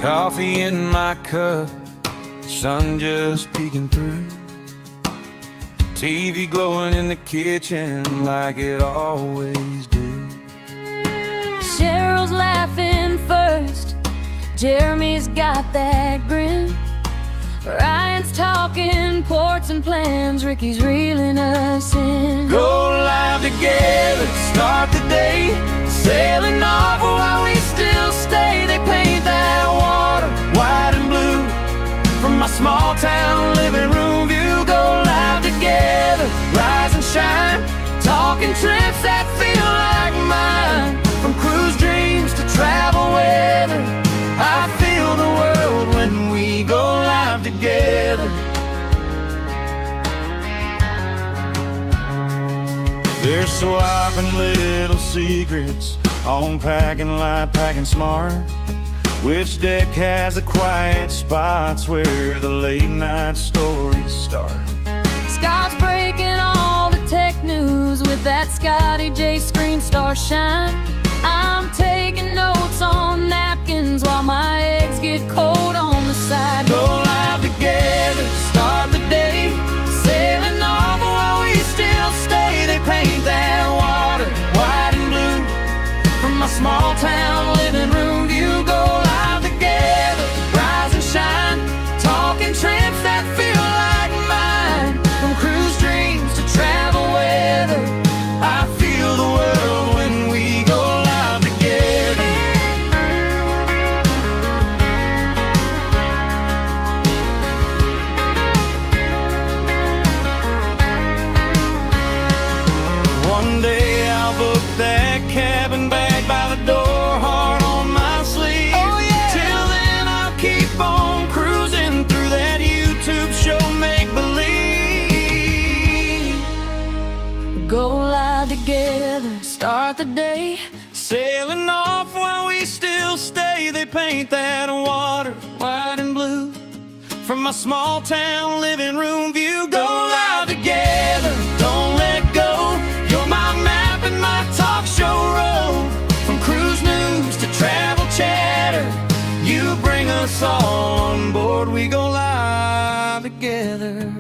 Coffee in my cup, sun just peeking through. TV glowing in the kitchen like it always do. Cheryl's laughing first, Jeremy's got that grin. Ryan's talking ports and plans, Ricky's reeling us in. Go live together, start the day, sailing off while we still stay. They paint that water white and blue from my small town living room view. Go live together, rise and shine, talking trips that feel like mine. From cruise dreams to travel weather, I feel the world when we go live together. They're swapping little secrets on packing light, packing smart. Which deck has the quiet spots where the late night stories start? Scott's breaking all the tech news with that Scotty J screen star shine. I'm taking notes on napkins while my eggs get cold on the side. Go live together, start the day, sailing off while we still stay. They paint that water white and blue from my small town living room view. Go live together, rise and shine, talking trips that feel like mine. From cruise dreams to travel weather, I feel the world when we go live together. One day I'll book that cabin bag by the door, heart on my sleeve. Oh yeah. Till then I'll keep on cruising through that YouTube show Make Believe. Go live together, start the day, Sailing off while we still stay. They paint that water white and blue from my small town living room view. Go live together, don't let go. You're my map and my talk show road. From cruise news to travel chatter, you bring us all on board. We go live together.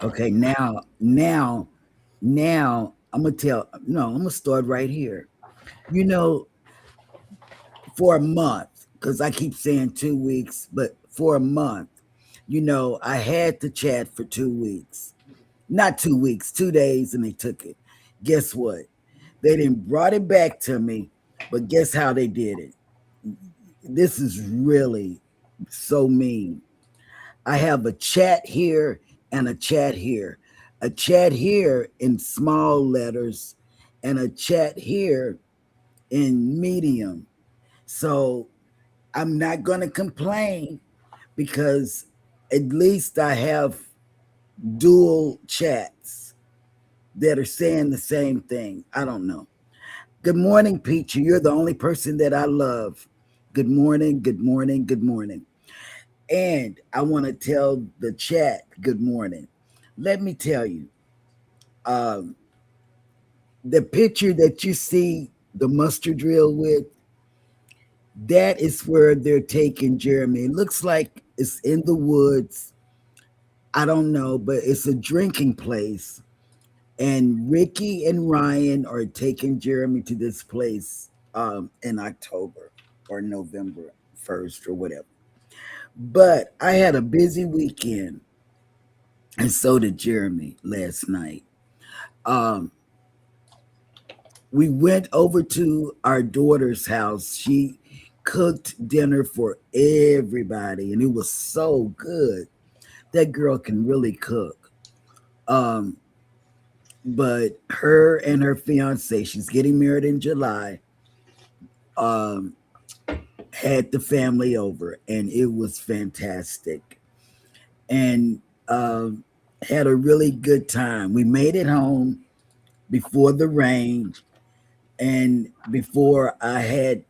Okay, now I'm gonna start right here. You know, for a month, because I keep saying 2 weeks, but for a month, I had to chat for 2 weeks. Not 2 weeks, 2 days, and they took it. Guess what? They didn't brought it back to me, but guess how they did it? This is really so mean. I have a chat here and a chat here. A chat here in small letters and a chat here in medium. So I'm not going to complain because at least I have dual chats that are saying the same thing. I don't know. Good morning, Peachy. You're the only person that I love. Good morning, good morning, good morning. And I want to tell the chat good morning. Let me tell you, the picture that you see the mustard drill with, that is where they're taking Jeremy. It looks like it's in the woods. I don't know, but it's a drinking place. And Ricky and Ryan are taking Jeremy to this place in October or November 1st or whatever. But I had a busy weekend, and so did Jeremy last night. We went over to our daughter's house. She cooked dinner for everybody, and it was so good. That girl can really cook. But her and her fiance, she's getting married in July, had the family over, and it was fantastic. And had a really good time. We made it home before the rain, and before I had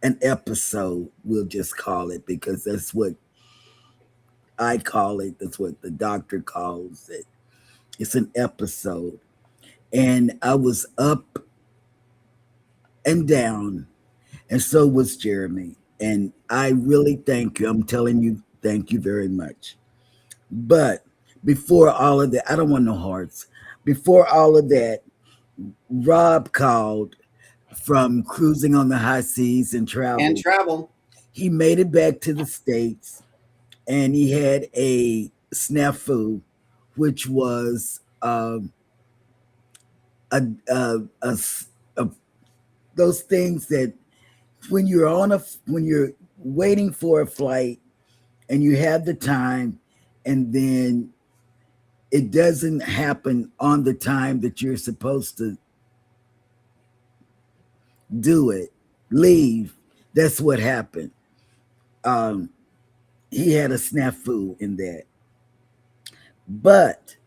an episode, we'll just call it, because that's what I call it. That's what the doctor calls it. It's an episode. And I was up and down, and so was Jeremy. And I really thank you. I'm telling you, thank you very much. But before all of that, I don't want no hearts. Before all of that, Rob called from cruising on the high seas and And travel. travel. He made it back to the States, and he had a snafu, which was a, a, a s- a- those things that when you're waiting for a flight and you have the time, and then it doesn't happen on the time that you're supposed to do it, leave. That's what happened. Um, he had a snafu in that. But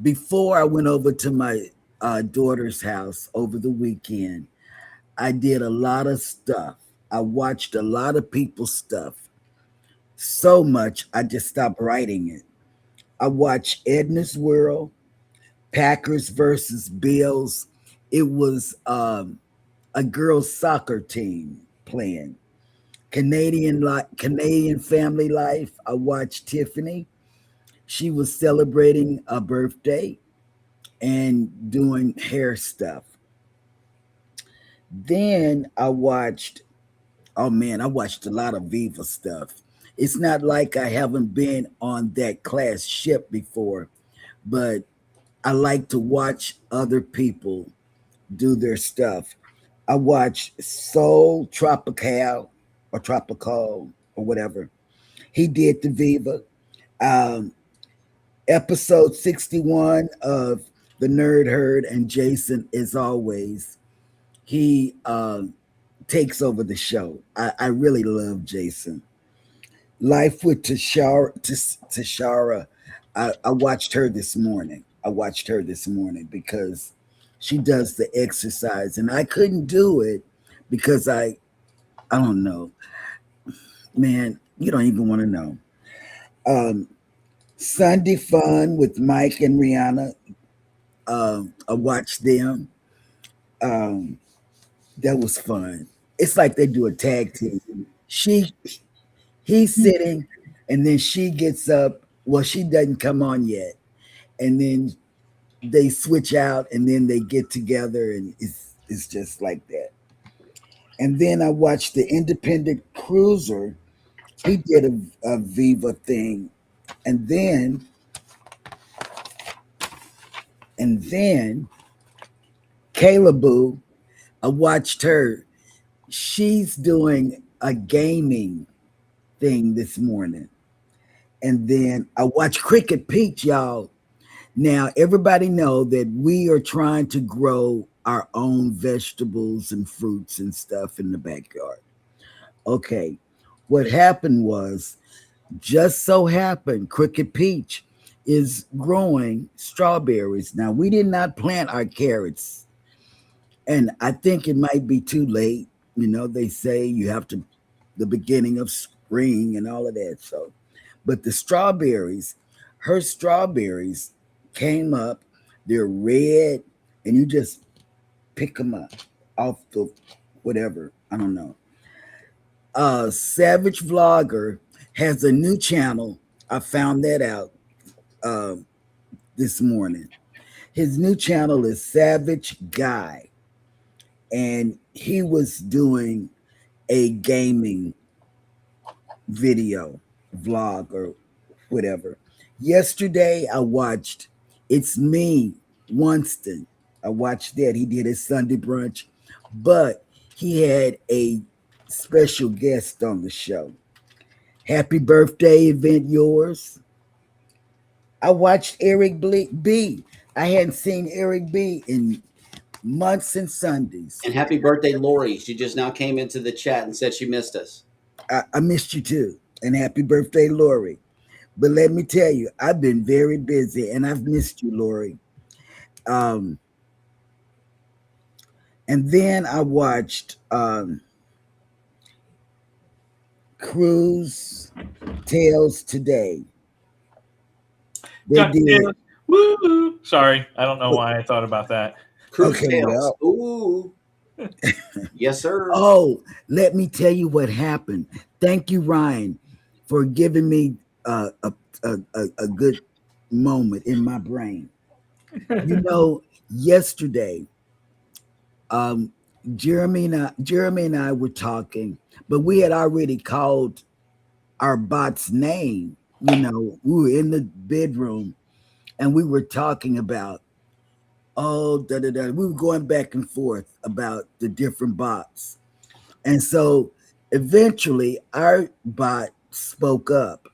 before I went over to my daughter's house over the weekend, I did a lot of stuff. I watched a lot of people's stuff. So much, I just stopped writing it. I watched Edna's World, Packers versus Bills. It was a girls' soccer team playing. Canadian Family Life. I watched Tiffany. She was celebrating a birthday and doing hair stuff. Then I watched, oh man, I watched a lot of Viva stuff. It's not like I haven't been on that class ship before, but I like to watch other people do their stuff. I watched Soul Tropical or Tropical or whatever. He did the Viva. Um, Episode 61 of The Nerd Herd, and Jason, as always, he takes over the show. I really love Jason. Life with Tashara. I watched her this morning. I watched her this morning because she does the exercise, and I couldn't do it because I don't know, man. You don't even want to know. Um, Sunday Fun with Mike and Rihanna. I watched them. Um, that was fun. It's like they do a tag team. She He's sitting, and then she gets up. Well, she doesn't come on yet, and then they switch out, and then they get together, and it's just like that. And then I watched the Independent Cruiser. He did a Viva thing, and then Kayla Boo. I watched her. She's doing a gaming thing this morning. And then I watched Cricket Peach, y'all. Now, everybody know that we are trying to grow our own vegetables and fruits and stuff in the backyard. Okay. What happened was, just so happened, Cricket Peach is growing strawberries. Now, we did not plant our carrots, and I think it might be too late. They say you have to, the beginning of spring and all of that. So, but the strawberries, her strawberries came up. They're red, and you just pick them up off the whatever. I don't know. Savage Vlogger has a new channel. I found that out uh, this morning. His new channel is Savage Guy, and he was doing a gaming video vlog or whatever. Yesterday, I watched It's Me, Winston. I watched that. He did his Sunday brunch, but he had a special guest on the show. Happy birthday, event yours. I watched Eric B. I hadn't seen Eric B in months and Sundays. And happy birthday, Lori. She just now came into the chat and said she missed us. I missed you too. And happy birthday, Lori. But let me tell you, I've been very busy, and I've missed you, Lori. Um, And then I watched Cruise Tales Today. They Got did. this. Woo! Sorry, I don't know why I thought about that. Cruise Okay, Tales. well, Ooh. Yes, sir. oh, let me tell you what happened. Thank you, Ryan, for giving me a good moment in my brain. You know, yesterday, um, Jeremy and I were talking, but we had already called our bot's name. You know, we were in the bedroom and we were talking about, oh, da da da. We were going back and forth about the different bots. And so eventually our bot spoke up.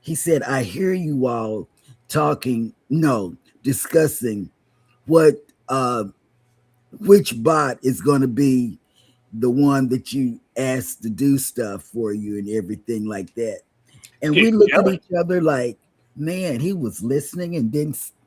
He said, I hear you all talking, no, discussing what which bot is going to be the one that you asked to do stuff for you and everything like that. And we Getting looked at jelly. each other like, man, he was listening and He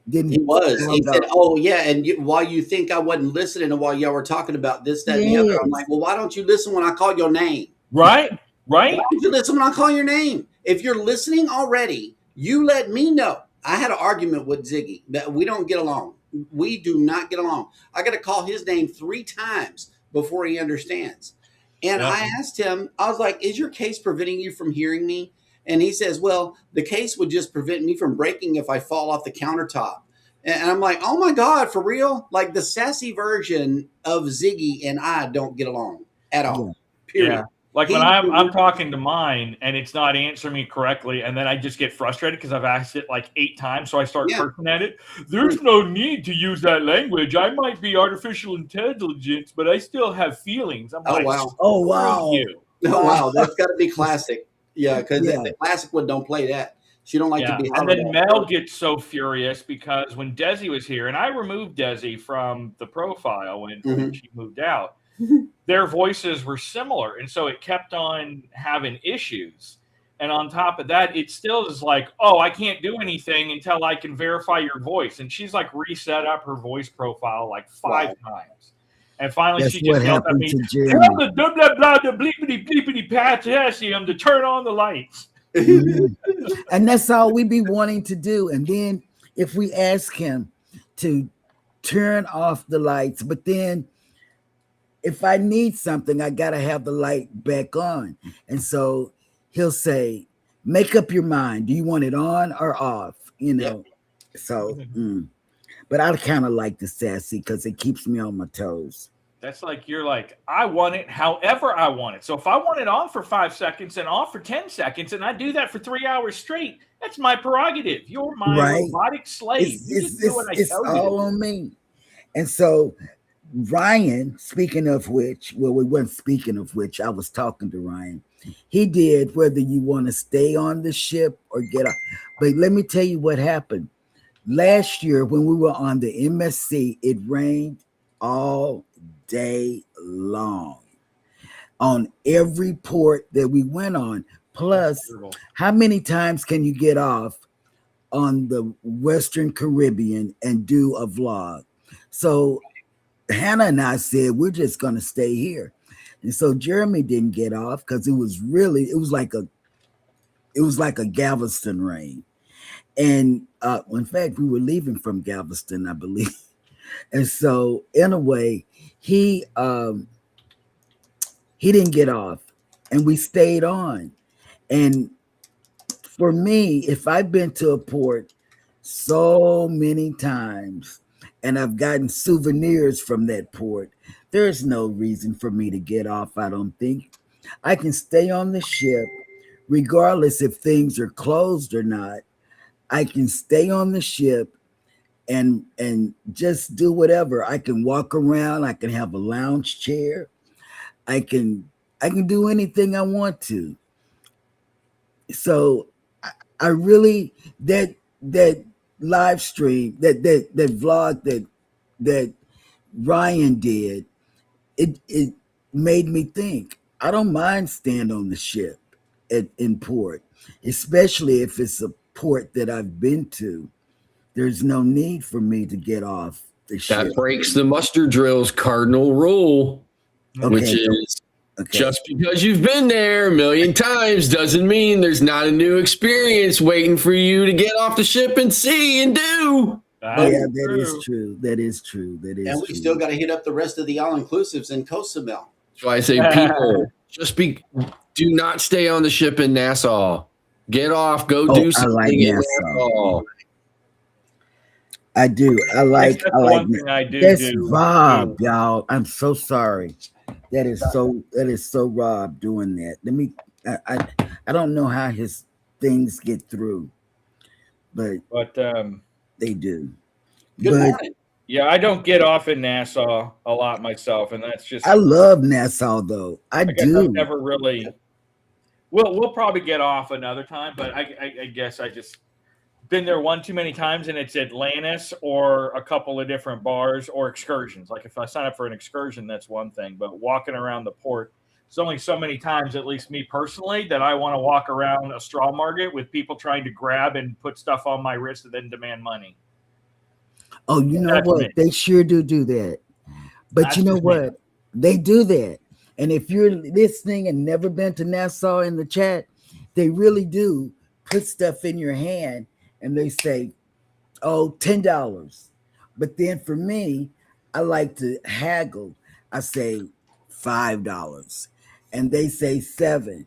didn't was. He sound said, off. "Oh yeah," and while you think I wasn't listening, and while y'all were talking about this, that, and the other, I'm Yes. like, "Well, why don't you listen when I call your name? Right? Why Right? don't you listen when I call your name? If you're listening already, you let me know." I had an argument with Ziggy that we don't get along. We do not get along. I got to call his name 3 times before he understands. And Yep. I asked him, I was like, "Is your case preventing you from hearing me?" And he says, "Well, the case would just prevent me from breaking if I fall off the countertop." And I'm like, "Oh my God, for real?" Like the sassy version of Ziggy and I don't get along at Yeah. all. Yeah. Period. Like when He's I'm talking to mine and it's not answering me correctly, and then I just get frustrated because I've asked it like 8 times, so I start yeah. cursing at it. There's no need to use that language. I might be artificial intelligence, but I still have feelings. I'm Oh like, wow. Oh screw wow. you. Oh Wow. wow. That's got to be classic. Yeah, because Yeah. the classic one don't play that. She don't like to Yeah. be And hollered then at Mel first. gets so furious because when Desi was here, and I removed Desi from the profile when Mhm. she moved out, their voices were similar. And so it kept on having issues. And on top of that, it still is like, oh, I can't do anything until I can verify your voice. And she's like reset up her voice profile like five Wow. times. And finally, That's she what just yelled at happened me, to tell Jeremy. the blah, blah, blah, the bleepity, bleepity, potassium to turn on the lights. Mhm. And that's all we be wanting to do. And then if we ask him to turn off the lights, but then if I need something, I gotta have the light back on. And so he'll say, make up your mind. Do you want it on or off? You Yep. know. So but I kind of like the sassy because it keeps me on my toes. That's like you're like, I want it however I want it. So if I want it on for 5 seconds and off for 10 seconds, and I do that for 3 hours straight, that's my prerogative. You're my Right. robotic slave. It's You it's just do what it's I it's tell you to all do. on me. And so Ryan, speaking of which, well, we weren't speaking of which, I was talking to Ryan. He did whether you want to stay on the ship or get off. But let me tell you what happened. Last year, when we were on the MSC, it rained all day long on every port that we went on. That's Plus, terrible. how many times can you get off on the Western Caribbean and do a vlog? So Hannah and I said, we're just going to stay here. And so Jeremy didn't get off because it was like a Galveston rain. And in fact, we were leaving from Galveston, I believe. And so in a way, he he didn't get off and we stayed on. And for me, if I've been to a port so many times and I've gotten souvenirs from that port, there's no reason for me to get off, I don't think. I can stay on the ship regardless if things are closed or not. I can stay on the ship and just do whatever. I can walk around, I can have a lounge chair. I can I can do anything I want to. So I really that live stream that vlog that Ryan did, it made me think. I don't mind staying on the ship in port, especially if it's a port that I've been to. There's no need for me to get off the ship. That breaks the muster drill's cardinal rule, which Okay. is Okay. just because you've been there a million times doesn't mean there's not a new experience waiting for you to get off the ship and see and do. Yeah, that is true. That is true. That is And we true. still got to hit up the rest of the all-inclusives in Cozumel. So I say, people, do not stay on the ship in Nassau. Get off. Go do something like in Nassau. Nassau. I do. I like one thing I do. That's Rob, y'all. I'm so sorry. That is so Rob doing that. Let me. I don't know how his things get through, but they do. Good morning. Yeah, I don't get off in Nassau a lot myself, and that's just. I love Nassau though. I do. I've never really. We'll probably get off another time, but I guess I just been there one too many times, and it's Atlantis or a couple of different bars or excursions. Like if I sign up for an excursion, that's one thing, but walking around the port, it's only so many times, at least me personally, that I want to walk around a straw market with people trying to grab and put stuff on my wrist and then demand money. Oh, you know what? They sure do that. But you know what? They do that. And if you're listening and never been to Nassau in the chat, they really do put stuff in your hand and they say, oh, $10. But then for me, I like to haggle. I say $5. And they say $7.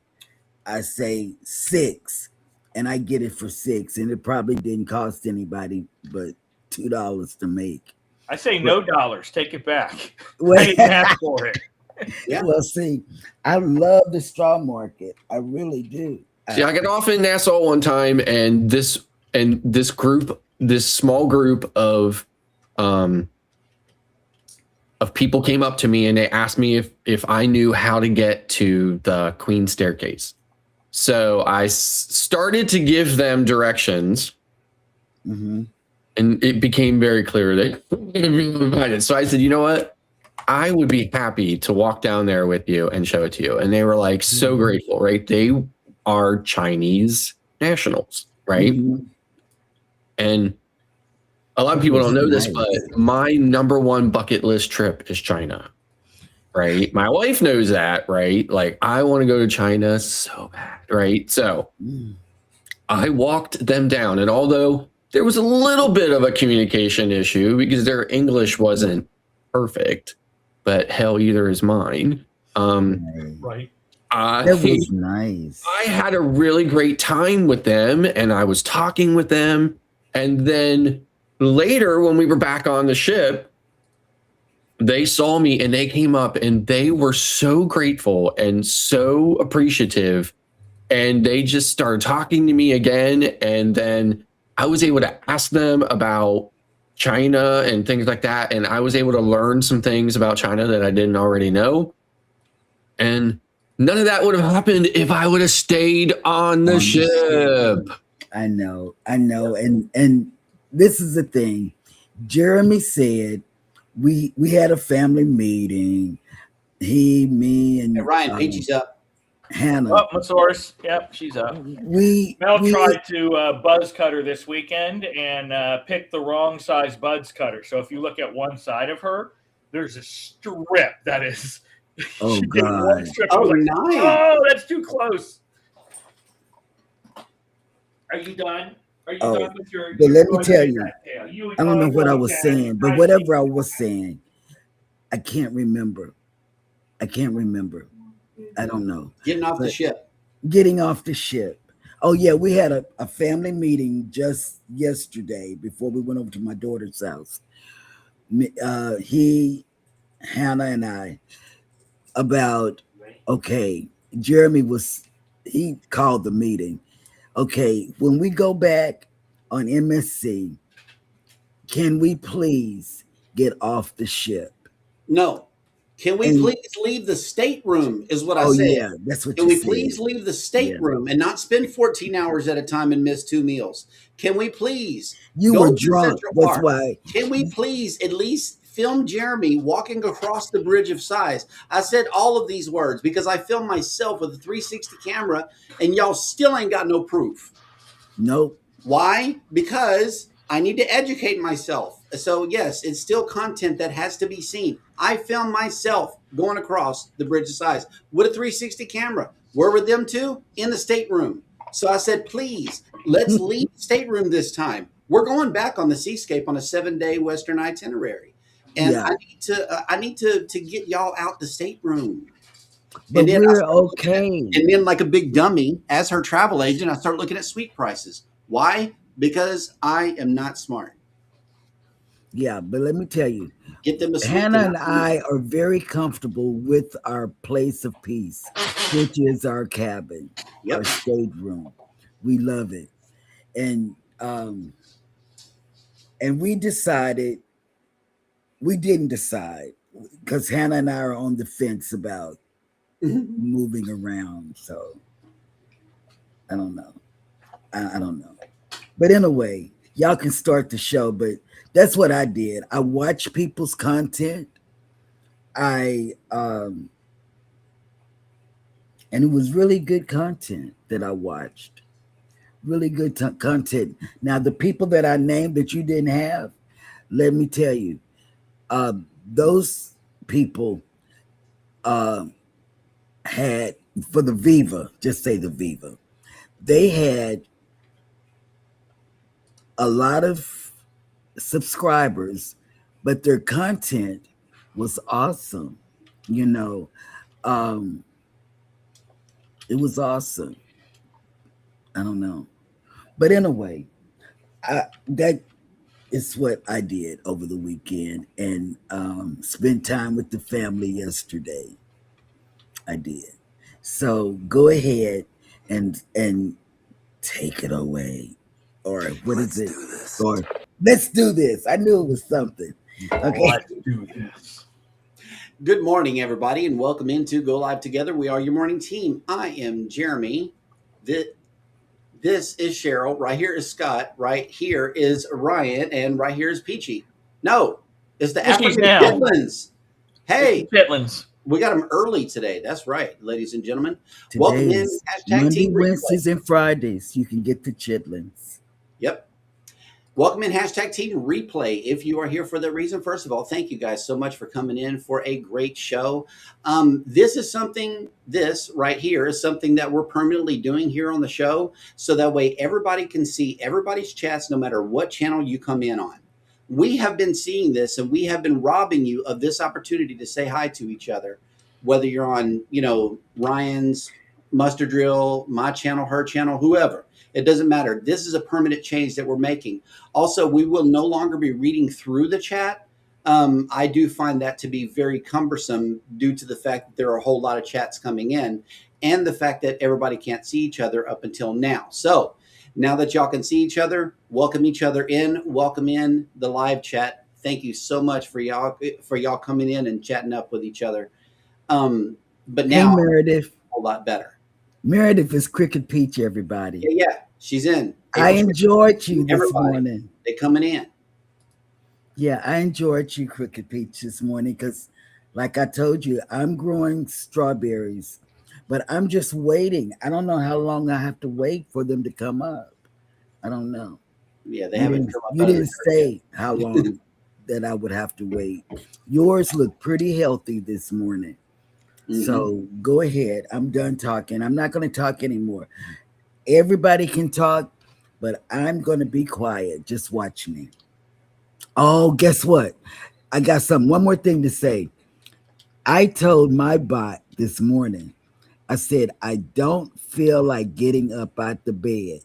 I say $6. And I get it for $6. And it probably didn't cost anybody but $2 to make. I say no dollars. Take it back. Well, I didn't ask for it. Yeah. Well, see, I love the straw market. I really do. See, I got off in Nassau one time, and this small group of people came up to me and they asked me if I knew how to get to the Queen Staircase. So I started to give them directions, and it became very clear that. So I said, you know what? I would be happy to walk down there with you and show it to you. And they were like so grateful, right? They are Chinese nationals, right? And a lot of people don't know this, but my number one bucket list trip is China, right? My wife knows that, right? Like, I want to go to China so bad, right? So I walked them down. And although there was a little bit of a communication issue because their English wasn't perfect, but hell, either is mine. Right. That was nice. I had a really great time with them, and I was talking with them. And then later, when we were back on the ship, they saw me and they came up and they were so grateful and so appreciative. And they just started talking to me again. And then I was able to ask them about China and things like that. And I was able to learn some things about China that I didn't already know. And none of that would have happened if I would have stayed on the ship. I know. And this is the thing. Jeremy said we had a family meeting. He, me, and Ryan, Peachy's up. Hannah. Oh, Masaurus. Yep, she's up. Mel tried to buzz cut her this weekend and picked the wrong size buzz cutter. So if you look at one side of her, there's a strip that is. Oh God! Oh, nice. Oh, that's too close. Are you done? Are you done with your? But let me tell you, I don't know what I was saying, but whatever I was saying, I can't remember. I don't know. Getting off the ship. Getting off the ship. Oh yeah, we had a family meeting just yesterday before we went over to my daughter's house. Hannah and I, about, okay, Jeremy he called the meeting. Okay, when we go back on MSC, can we please get off the ship? No. Can we please leave the stateroom is what I said. Oh, yeah, that's what Can we please leave the stateroom and not spend 14 hours at a time and miss 2 meals? Can we please? You were drunk. That's why. Can we please at least film Jeremy walking across the bridge of sighs? I said all of these words because I filmed myself with a 360 camera and y'all still ain't got no proof. Nope. Why? Because I need to educate myself. So yes, it's still content that has to be seen. I filmed myself going across the Bridge of Sighs with a 360 camera. Where were them two? In the stateroom. So I said, please, let's leave the stateroom this time. We're going back on the seascape on a 7-day Western itinerary, and Yeah, I need to get y'all out the stateroom. but And then I we're started looking at, okay. and then like a big dummy, as her travel agent, I start looking at suite prices. Why? Because I am not smart. Yeah, but let me tell you, Get them a suite. Hannah and I are very comfortable with our place of peace, which is our cabin, our Yep. stateroom. We love it. And we decided, we didn't decide because Hannah and I are on the fence about moving around. So I don't know. I don't know. But anyway, y'all can start the show. But that's what I did. I watched people's content. I and it was really good content that I watched. Really good content. Now the people that I named that you didn't have, let me tell you, those people had for the Viva, just say the Viva, they had a lot of subscribers, but their content was awesome. You know, um, it was awesome. I don't know, but anyway, that is what I did over the weekend, and spent time with the family yesterday. I did. So go ahead and take it away, or what is it? Or let's do this. I knew it was something. Okay. Let's do this. Good morning, everybody, and welcome into Go Live Together. We are your morning team. I am Jeremy. This is Cheryl. Right here is Scott. Right here is Ryan, and right here is Peachy. No, it's the Peachy's African now. Chitlins. Hey, Chitlins. we got them early today. That's right, ladies and gentlemen. Today Welcome in. is Hashtag Monday, Team Replay. Wednesdays, and Fridays. You can get the chitlins. Yep. Welcome in hashtag Team Replay. If you are here for that reason, first of all, thank you guys so much for coming in for a great show. This right here is something that we're permanently doing here on the show. So that way everybody can see everybody's chats no matter what channel you come in on. We have been seeing this and we have been robbing you of this opportunity to say hi to each other. Whether you're on, Ryan's Mustard Drill, my channel, her channel, whoever. It doesn't matter. This is a permanent change that we're making. Also, we will no longer be reading through the chat. I do find that to be very cumbersome due to the fact that there are a whole lot of chats coming in and the fact that everybody can't see each other up until now. So now that y'all can see each other, welcome each other in, welcome in the live chat. Thank you so much for y'all coming in and chatting up with each other. But now Hey, Meredith. a whole lot better. Meredith is Cricket Peach, everybody. Yeah, she's in. I enjoyed you this Everybody. morning. They coming in. Yeah, I enjoyed you, Cricket Peach, this morning because, like I told you, I'm growing strawberries, but I'm just waiting. I don't know how long I have to wait for them to come up. I don't know. Yeah, they haven't come up. You didn't say how long that I would have to wait. Yours look pretty healthy this morning. Mhm. So go ahead. I'm done talking. I'm not going to talk anymore. Everybody can talk, but I'm going to be quiet. Just watch me. Oh, guess what? I got one more thing to say. I told my bot this morning, I said, I don't feel like getting up out the bed.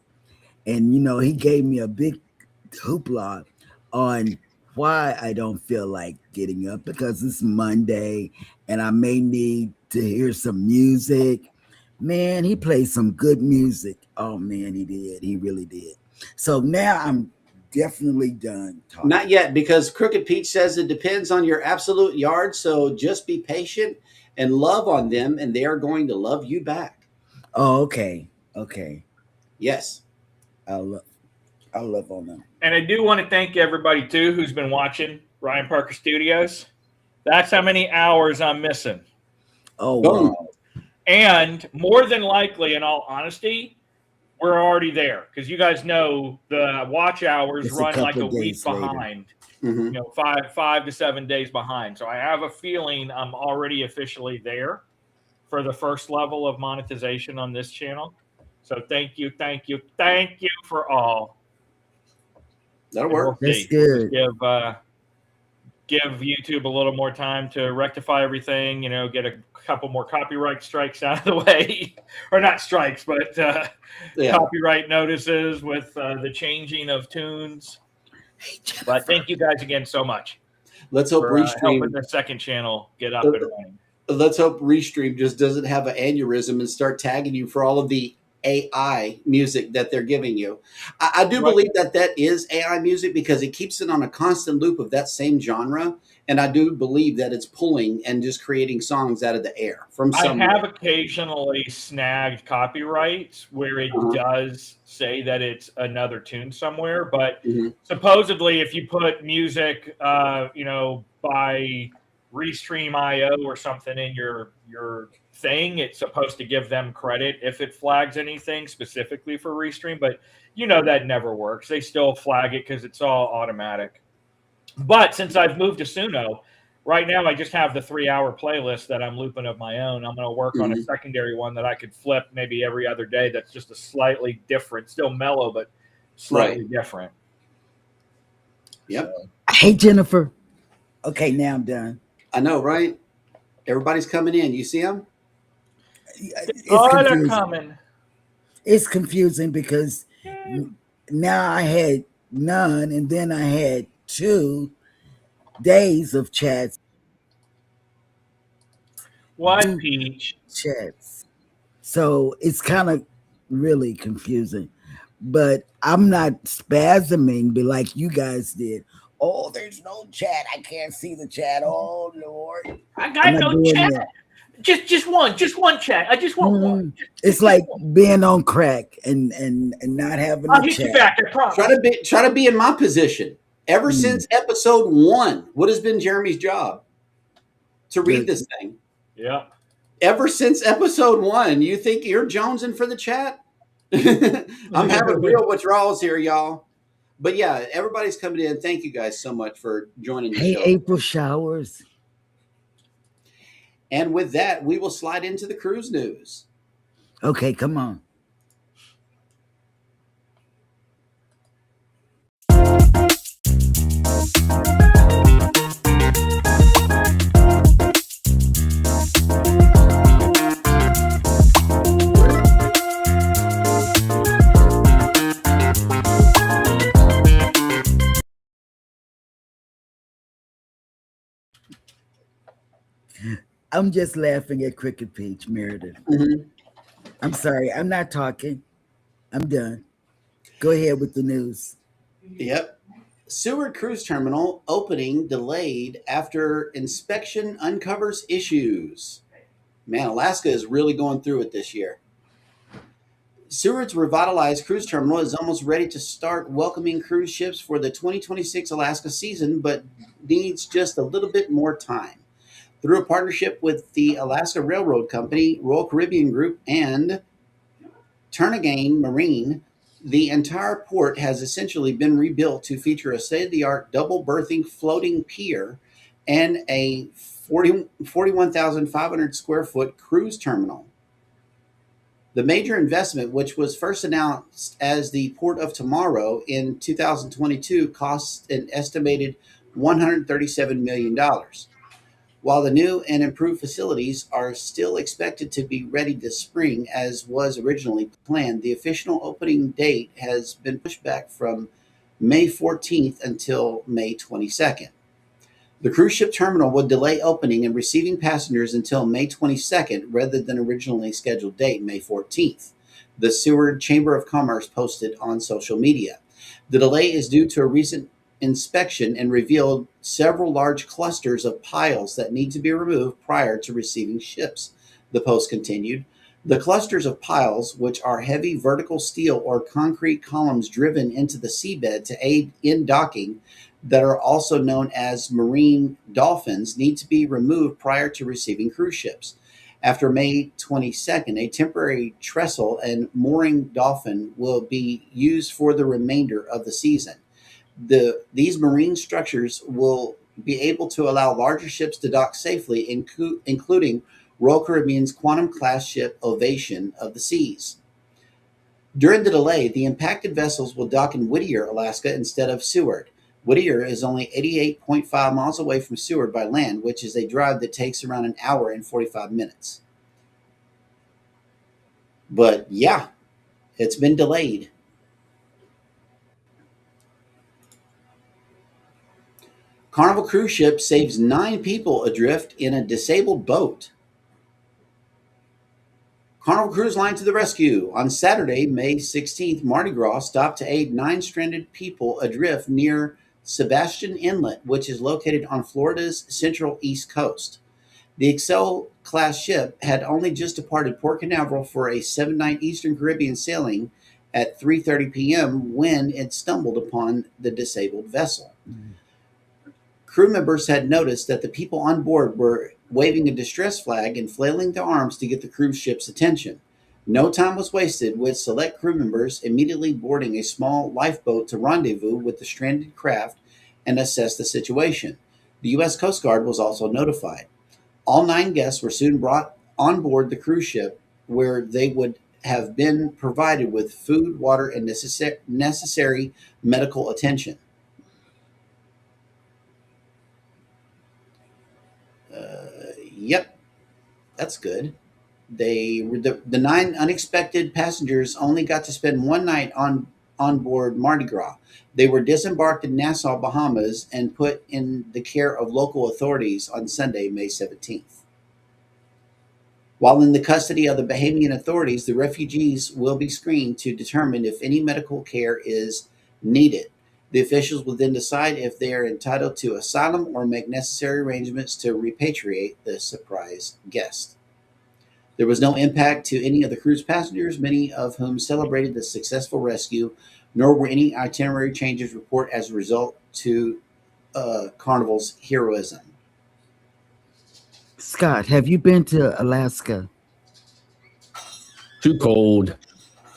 And, he gave me a big hoopla on why I don't feel like getting up, because it's Monday and I may need to hear some music. Man, he played some good music. Oh man, he did. He really did. So now I'm definitely done talking. Not yet, because Crooked Pete says it depends on your absolute yard. So just be patient and love on them, and they are going to love you back. Oh, okay. Okay. Yes. I'll love on them. And I do want to thank everybody, too, who's been watching Ryan Parker Studios. That's how many hours I'm missing. Oh, Boom. wow. And more than likely, in all honesty, we're already there because you guys know the watch hours Just a run like a couple week days later. behind. Mhm. You know, 5 to 7 days behind. So I have a feeling I'm already officially there for the first level of monetization on this channel. So thank you for all. That'll And we'll work. That's see. We'll just good. give YouTube a little more time to rectify everything. You know, get a couple more copyright strikes out of the way, or not strikes, but Yeah. copyright notices with the changing of tunes. Hey, Jennifer. But thank you guys again so much Let's hope for helping Restream. the second channel get up and running. Let's hope Restream just doesn't have an aneurysm and start tagging you for all of the AI music that they're giving you. I do Right. believe that is AI music because it keeps it on a constant loop of that same genre. And I do believe that it's pulling and just creating songs out of the air from I somewhere. have occasionally snagged copyrights where it does say that it's another tune somewhere, but supposedly if you put music, you know, by Restream.io or something in your thing, it's supposed to give them credit if it flags anything specifically for Restream, but you know that never works. They still flag it because it's all automatic. But since I've moved to Suno, right now I just have the 3-hour playlist that I'm looping of my own. I'm going to work on a secondary one that I could flip maybe every other day. That's just a slightly different, still mellow, but slightly different. Yep. So, Hey, Jennifer. Okay, now I'm done. I know, right? Everybody's coming in. You see them? It's they're confusing. coming. It's confusing because now I had none, and then I had 2 days of chats. What, Peach? Chats. So it's kind of really confusing. But I'm not spasming, but like you guys did. Oh, there's no chat. I can't see the chat. Oh Lord. I got no chat. That. Just one chat. I just want one. It's like being on crack and not having I'll a hit chat. you back. I promise. Try to be in my position. Ever since episode 1, what has been Jeremy's job? To read this thing. Yeah. Ever since episode 1, you think you're jonesing for the chat? I'm having real withdrawals here, y'all. But yeah, everybody's coming in. Thank you guys so much for joining the show. April showers. And with that, we will slide into the cruise news. Okay, come on. I'm just laughing at Cricket Peach, Meredith. I'm sorry. I'm not talking. I'm done. Go ahead with the news. Yep. Seward Cruise Terminal opening delayed after inspection uncovers issues. Man, Alaska is really going through it this year. Seward's revitalized cruise terminal is almost ready to start welcoming cruise ships for the 2026 Alaska season, but needs just a little bit more time. Through a partnership with the Alaska Railroad Company, Royal Caribbean Group, and Turnagain Marine, the entire port has essentially been rebuilt to feature a state-of-the-art double berthing floating pier and a 41,500 square foot cruise terminal. The major investment, which was first announced as the Port of Tomorrow in 2022, costs an estimated $137 million. While the new and improved facilities are still expected to be ready this spring, as was originally planned, the official opening date has been pushed back from May 14th until May 22nd. The cruise ship terminal would delay opening and receiving passengers until May 22nd rather than originally scheduled date, May 14th, the Seward Chamber of Commerce posted on social media. The delay is due to a recent inspection and revealed several large clusters of piles that need to be removed prior to receiving ships. The post continued. The clusters of piles, which are heavy vertical steel or concrete columns driven into the seabed to aid in docking, that are also known as marine dolphins, need to be removed prior to receiving cruise ships. After May 22nd, a temporary trestle and mooring dolphin will be used for the remainder of the season. These marine structures will be able to allow larger ships to dock safely, including Royal Caribbean's Quantum class ship Ovation of the Seas. During the delay, the impacted vessels will dock in Whittier, Alaska instead of Seward. Whittier is only 88.5 miles away from Seward by land, which is a drive that takes around an hour and 45 minutes. But yeah, it's been delayed. Carnival cruise ship saves 9 people adrift in a disabled boat. Carnival Cruise Line to the rescue. On Saturday, May 16th, Mardi Gras stopped to aid 9 stranded people adrift near Sebastian Inlet, which is located on Florida's central east coast. The Excel class ship had only just departed Port Canaveral for a 7-night Eastern Caribbean sailing at 3:30 p.m. when it stumbled upon the disabled vessel. Crew members had noticed that the people on board were waving a distress flag and flailing their arms to get the cruise ship's attention. No time was wasted, with select crew members immediately boarding a small lifeboat to rendezvous with the stranded craft and assess the situation. The U.S. Coast Guard was also notified. All 9 guests were soon brought on board the cruise ship, where they would have been provided with food, water, and necessary medical attention. Yep, that's good. The 9 unexpected passengers only got to spend 1 night on board Mardi Gras. They were disembarked in Nassau, Bahamas, and put in the care of local authorities on Sunday, May 17th. While in the custody of the Bahamian authorities, the refugees will be screened to determine if any medical care is needed. The officials will then decide if they are entitled to asylum or make necessary arrangements to repatriate the surprise guest. There was no impact to any of the cruise passengers, many of whom celebrated the successful rescue, nor were any itinerary changes reported as a result to Carnival's heroism. Scott, have you been to Alaska? Too cold.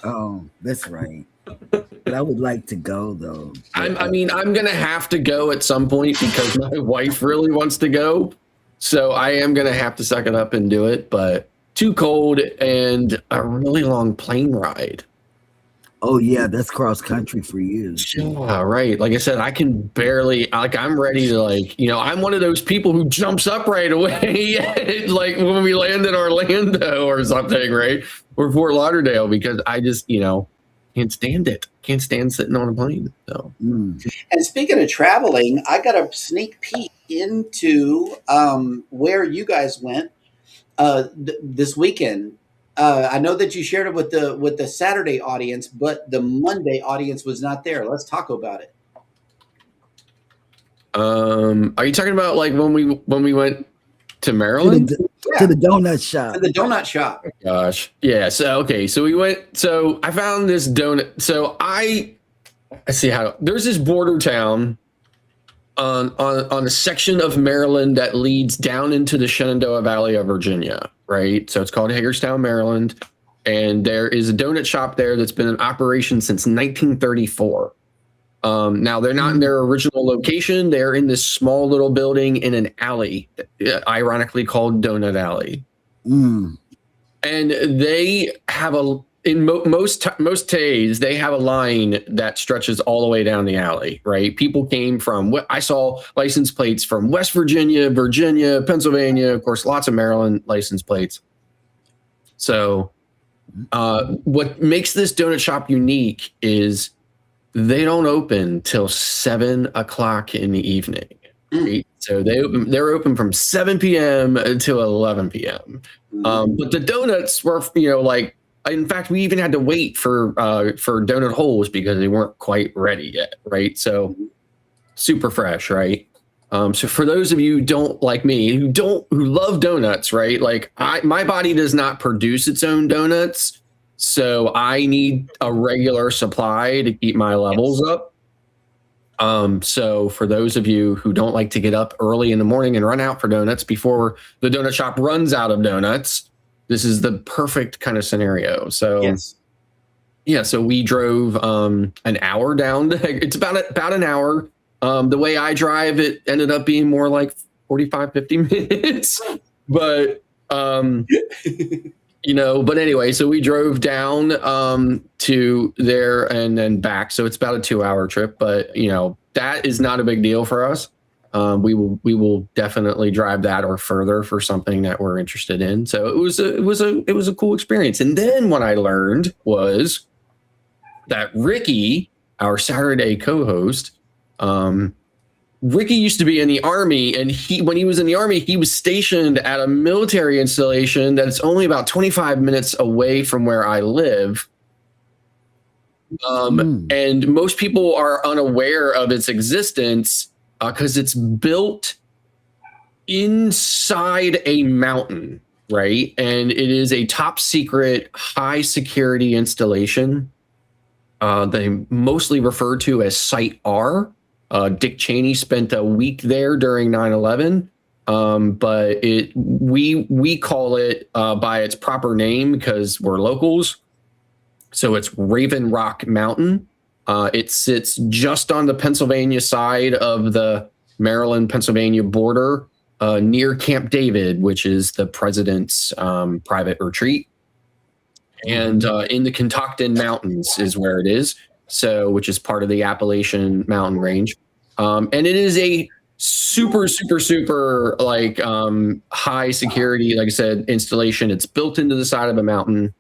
Oh, that's right. But I would like to go though. I'm gonna have to go at some point because my wife really wants to go. So I am gonna have to suck it up and do it, but too cold and a really long plane ride. Oh yeah, that's cross country for you. Yeah, right. Like I said, I can barely I'm ready to I'm one of those people who jumps up right away like when we land in Orlando or something, right? Or Fort Lauderdale, because I just, can't stand it. Can't stand sitting on a plane. So And speaking of traveling, I got a sneak peek into where you guys went this weekend. I know that you shared it with the Saturday audience, but the Monday audience was not there. Let's talk about it. Are you talking about like when we went to Maryland? To the donut shop. To the donut shop. Gosh. Yeah. So we went. So I found this donut. So I see how there's this border town on a section of Maryland that leads down into the Shenandoah Valley of Virginia, right? So it's called Hagerstown, Maryland. And there is a donut shop there that's been in operation since 1934. Now they're not in their original location. They're in this small little building in an alley, ironically called Donut Alley. And they have most days they have a line that stretches all the way down the alley, right? People came from, I saw license plates from West Virginia, Pennsylvania, of course, lots of Maryland license plates. So what makes this donut shop unique is they don't open till 7 o'clock in the evening. Right? So they're open from 7 p.m. until 11 p.m. But the donuts were, in fact, we even had to wait for donut holes because they weren't quite ready yet, right? So super fresh, right? So for those of you who don't like me, who love donuts, right? Like my body does not produce its own donuts. So I need a regular supply to keep my levels up. So for those of you who don't like to get up early in the morning and run out for donuts before the donut shop runs out of donuts, this is the perfect kind of scenario. So Yes. yeah, so we drove an hour down. It's about an hour. The way I drive, it ended up being more like 45, 50 minutes. But but anyway, so we drove down to there and then back. So it's about a 2-hour trip, but that is not a big deal for us. We will definitely drive that or further for something that we're interested in. So it was a cool experience. And then what I learned was that Ricky, our Saturday co-host, Ricky used to be in the Army, and when he was in the Army, he was stationed at a military installation that's only about 25 minutes away from where I live. And most people are unaware of its existence because it's built inside a mountain, right? And it is a top secret, high security installation. They mostly refer to as Site R. Dick Cheney spent a week there during 9/11, but we call it by its proper name because we're locals. So it's Raven Rock Mountain. It sits just on the Pennsylvania side of the Maryland-Pennsylvania border, near Camp David, which is the president's private retreat. And in the Catoctin Mountains is where it is. So, which is part of the Appalachian Mountain Range. And it is a super, super, super high security, like I said, installation. It's built into the side of a mountain.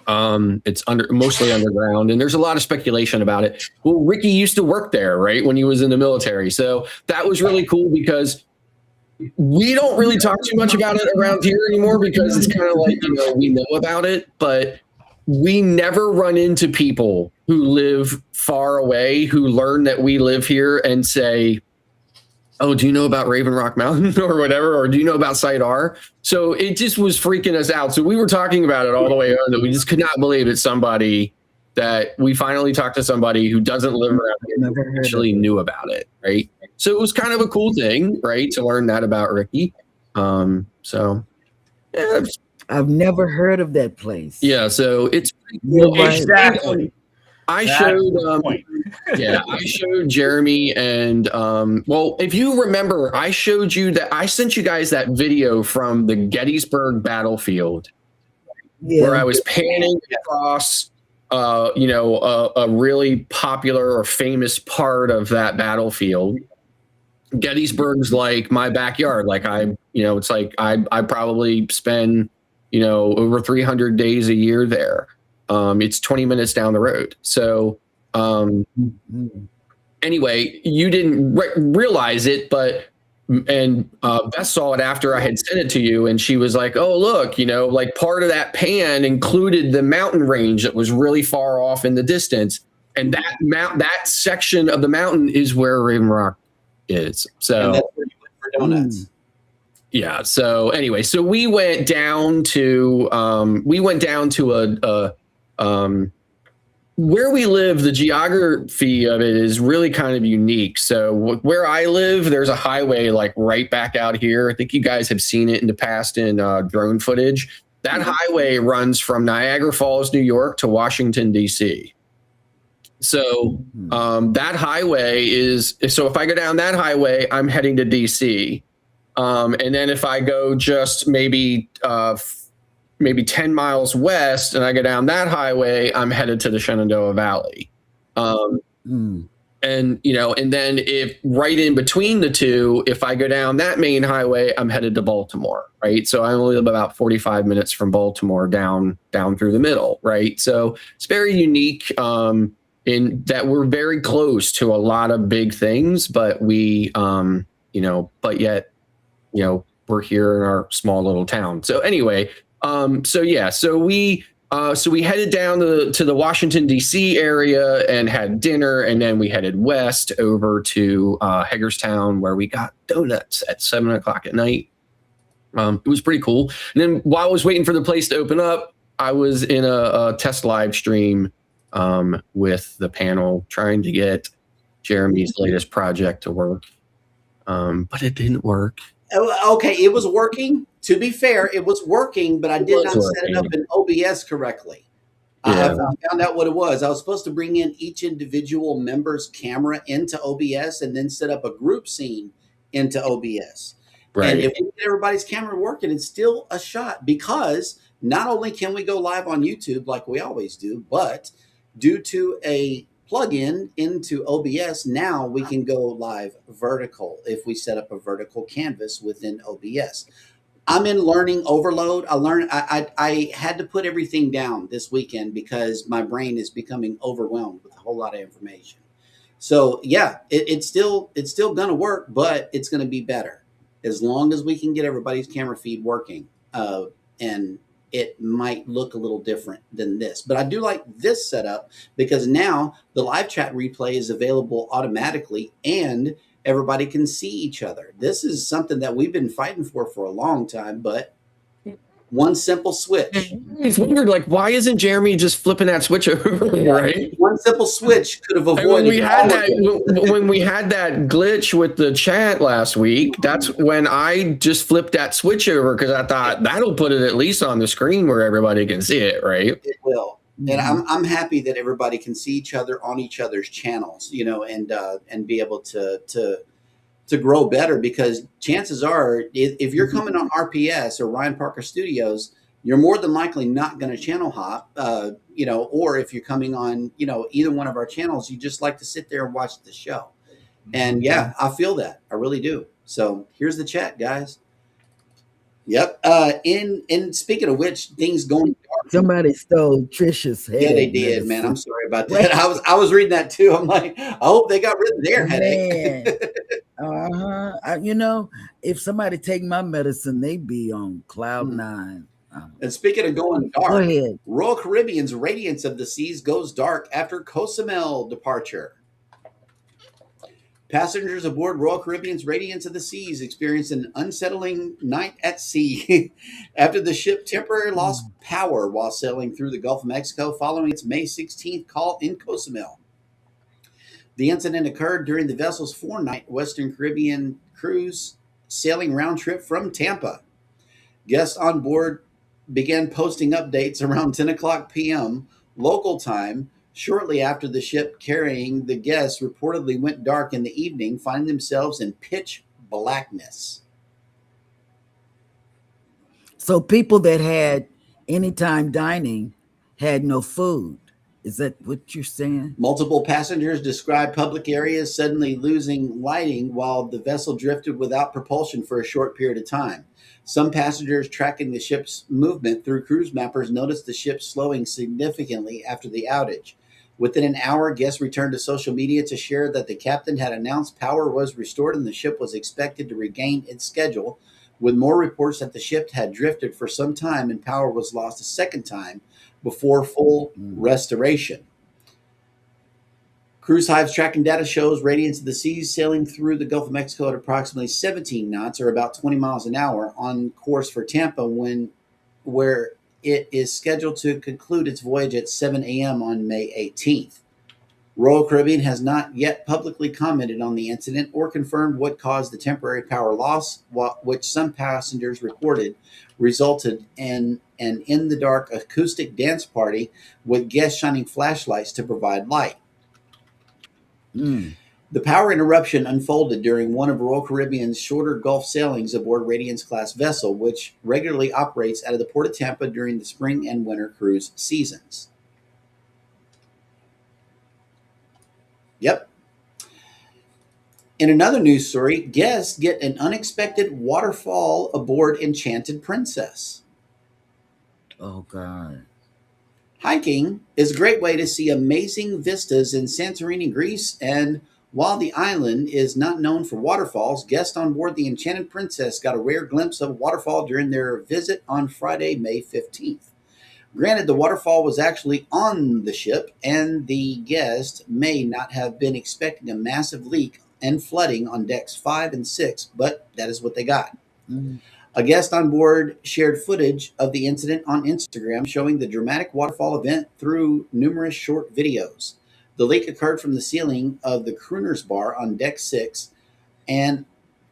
It's mostly underground, and there's a lot of speculation about it. Well, Ricky used to work there, right, when he was in the military. So that was really cool because we don't really talk too much about it around here anymore because it's kind of like, we know about it, but we never run into people who live far away who learn that we live here and say, oh, do you know about Raven Rock Mountain or whatever? Or do you know about Site R? So it just was freaking us out. So we were talking about it all the way on that we just could not believe it's somebody that we finally talked to somebody who doesn't live around here who actually knew about it, right? So it was kind of a cool thing, right, to learn that about Ricky. So yeah, I've never heard of that place. yeah, so it's Exactly. I showed Jeremy and if you remember, I showed you that I sent you guys that video from the Gettysburg battlefield where I was panning across a really popular or famous part of that battlefield. Gettysburg's like my backyard. Like it's like I probably spend over 300 days a year there. It's 20 minutes down the road. So anyway, you didn't realize it, but Beth saw it after I had sent it to you, and she was like, oh, look, like part of that pan included the mountain range that was really far off in the distance. And that section of the mountain is where Raven Rock is. So and that's where you went for donuts. Yeah. So anyway, so we went down to where we live. The geography of it is really kind of unique. So where I live, there's a highway like right back out here. I think you guys have seen it in the past in drone footage. That highway runs from Niagara Falls, New York to Washington, D.C. So that highway so if I go down that highway, I'm heading to D.C. And then if I go just maybe 10 miles west and I go down that highway, I'm headed to the Shenandoah Valley. And then if right in between the two, if I go down that main highway, I'm headed to Baltimore, right? So I only live about 45 minutes from Baltimore down through the middle, right? So it's very unique in that we're very close to a lot of big things, but but yet, we're here in our small little town. So anyway, so we headed down to the Washington, D.C. area and had dinner. And then we headed west over to Hagerstown, where we got donuts at 7:00 at night. It was pretty cool. And then while I was waiting for the place to open up, I was in a test live stream with the panel trying to get Jeremy's latest project to work. But it didn't work. Okay, it was working. To be fair, it was working, but I It did was not set it up working. in OBS correctly. I Yeah. found out what it was. I was supposed to bring in each individual member's camera into OBS and then set up a group scene into OBS. And if Right. we get everybody's camera working, it's still a shot because not only can we go live on YouTube like we always do, but due to a plug-in into OBS, now we can go live vertical if we set up a vertical canvas within OBS. I'm in learning overload. I had to put everything down this weekend because my brain is becoming overwhelmed with a whole lot of information. So yeah, it's still gonna work, but it's gonna be better as long as we can get everybody's camera feed working. And it might look a little different than this, but I do like this setup because now the live chat replay is available automatically and everybody can see each other. This is something that we've been fighting for a long time, but one simple switch. I was wondered, like, why isn't Jeremy just flipping that switch over, right? One simple switch could have And avoided when we had all that, of this. when we had that glitch with the chat last week, that's when I just flipped that switch over because I thought that'll put it at least on the screen where everybody can see it, right? It will. And I'm happy that everybody can see each other on each other's channels, and be able to grow better because chances are if you're coming on RPS or Ryan Parker Studios, you're more than likely not going to channel hop, or if you're coming on, either one of our channels, you just like to sit there and watch the show. And yeah, I feel that. I really do. So here's the chat, guys. Yep. And speaking of which, things going dark. Somebody stole Trisha's head. Yeah, they did, man. I'm sorry about that. I was reading that too. I'm like, I hope they got rid of their headache. If somebody take my medicine, they be on cloud 9. And speaking of going Go dark, ahead. Royal Caribbean's Radiance of the Seas goes dark after Cozumel departure. Passengers aboard Royal Caribbean's Radiance of the Seas experienced an unsettling night at sea after the ship temporarily lost power while sailing through the Gulf of Mexico following its May 16th call in Cozumel. The incident occurred during the vessel's 4-night Western Caribbean cruise sailing round trip from Tampa. Guests on board began posting updates around 10 o'clock p.m. local time shortly after the ship carrying the guests reportedly went dark in the evening, finding themselves in pitch blackness. So people that had anytime dining had no food. Is that what you're saying? Multiple passengers described public areas suddenly losing lighting while the vessel drifted without propulsion for a short period of time. Some passengers tracking the ship's movement through cruise mappers noticed the ship slowing significantly after the outage. Within an hour, guests returned to social media to share that the captain had announced power was restored and the ship was expected to regain its schedule, with more reports that the ship had drifted for some time and power was lost a second time before full restoration. Cruise Hive's tracking data shows Radiance of the Seas sailing through the Gulf of Mexico at approximately 17 knots, or about 20 miles an hour, on course for Tampa, where it is scheduled to conclude its voyage at 7 a.m. on May 18th. Royal Caribbean has not yet publicly commented on the incident or confirmed what caused the temporary power loss, which some passengers reported resulted in an in-the-dark acoustic dance party with guests shining flashlights to provide light. The power interruption unfolded during one of Royal Caribbean's shorter Gulf sailings aboard Radiance-class vessel, which regularly operates out of the Port of Tampa during the spring and winter cruise seasons. Yep. In another news story, guests get an unexpected waterfall aboard Enchanted Princess. Oh, God. Hiking is a great way to see amazing vistas in Santorini, Greece, and while the island is not known for waterfalls, guests on board the Enchanted Princess got a rare glimpse of a waterfall during their visit on Friday, May 15th. Granted, the waterfall was actually on the ship, and the guest may not have been expecting a massive leak and flooding on decks 5 and 6, but that is what they got. A guest on board shared footage of the incident on Instagram showing the dramatic waterfall event through numerous short videos. The leak occurred from the ceiling of the Crooner's Bar on deck 6 and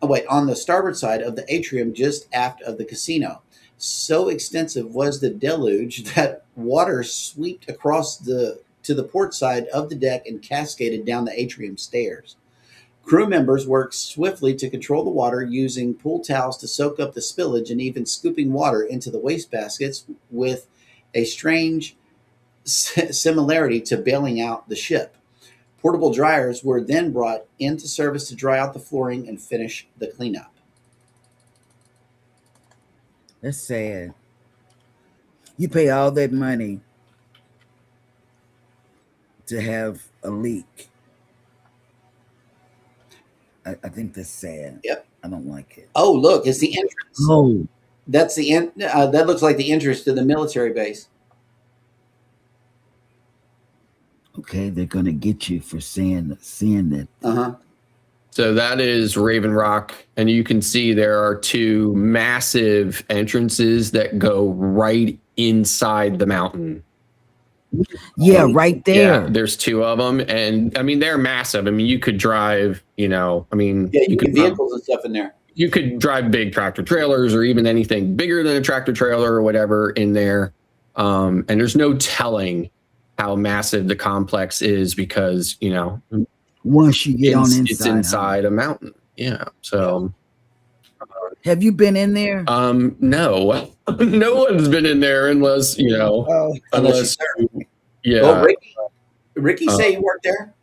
oh wait, on the starboard side of the atrium just aft of the casino. So extensive was the deluge that water swept across to the port side of the deck and cascaded down the atrium stairs. Crew members worked swiftly to control the water, using pool towels to soak up the spillage and even scooping water into the wastebaskets with a strange similarity to bailing out the ship. Portable dryers were then brought into service to dry out the flooring and finish the cleanup. That's sad. You pay all that money to have a leak. I think that's sad. Yep. I don't like it. Oh, look, it's the entrance. Oh, That's the that looks like the entrance to the military base. okay. They're gonna get you for seeing that. Uh-huh. So that is Raven Rock, and you can see there are two massive entrances that go right inside the mountain. Yeah, right there. Yeah, there's two of them, and I mean they're massive. I mean, you could drive, you know, I mean, Yeah, you could get vehicles and stuff in there. you could drive big tractor trailers or even anything bigger than a tractor trailer or whatever in there. And there's no telling how massive the complex is because, you know, Once you get on inside, it's inside a mountain. Yeah. So have you been in there? no, no one's been in there unless, you know, Oh, unless, yeah. Oh, Ricky say you worked there?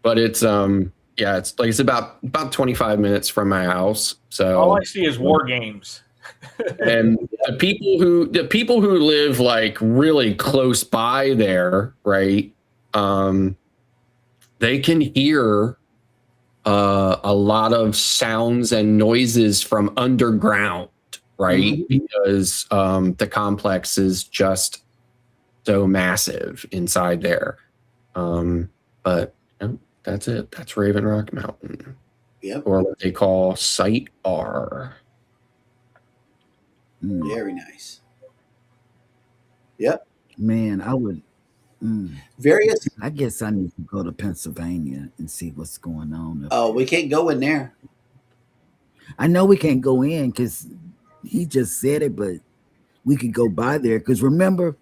But it's, yeah, it's like, it's about 25 minutes from my house. So All I see is war games. and the people who live like really close by there, right? They can hear a lot of sounds and noises from underground, right? Mm-hmm. Because the complex is just so massive inside there. But you know, that's it. That's Raven Rock Mountain. Yep. Or what they call Site R. Very nice. Yep. Man, I would. Various. I guess I need to go to Pennsylvania and see what's going on. Oh, we can't go in there. I know we can't go in because he just said it, but we could go by there. Because remember